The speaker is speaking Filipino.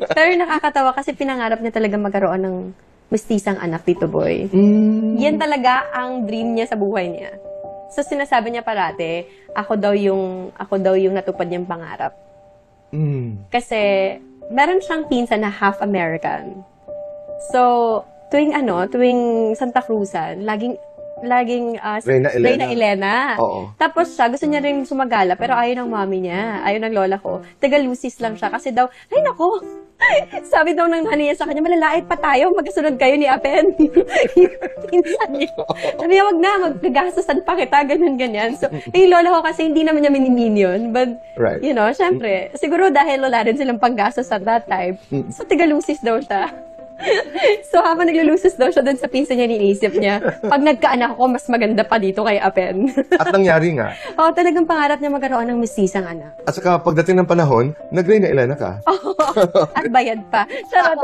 Pero nakakatawa kasi pinangarap niya talaga magkaroon ng mestisang anak, Tito Boy. Yan talaga ang dream niya sa buhay niya. So sinasabi niya parate, ako daw yung natupad niyang pangarap. Kasi meron siyang pinsan na half American. So tuwing Santa Cruzan, laging Reyna Elena. Oo. Tapos siya, gusto niya rin sumagala, pero ayaw ng mami niya, ayaw ng lola ko. Taga-Lucis lang siya kasi daw, ay nako, sabi daw ng nanay niya sa kanya, malalait pa tayo, magkasunod kayo ni Apen. Pinsan niya. Sabi niya, wag na, magkagastosan pa kita, ganyan. So, yung lola ko kasi hindi naman niya minimin. But, Right. syempre, siguro dahil wala rin silang panggastos at that time, so taga-Lucis daw siya. So, habang naglulusis daw siya dun sa pinsan niya, niisip niya, pag nagkaanak ako, mas maganda pa dito kay Apen. At nangyari nga. Oo, talagang pangarap niya magkaroon ng mestisang anak. At saka pagdating ng panahon, nag-Reyna Elena ka. At bayad pa. Charot.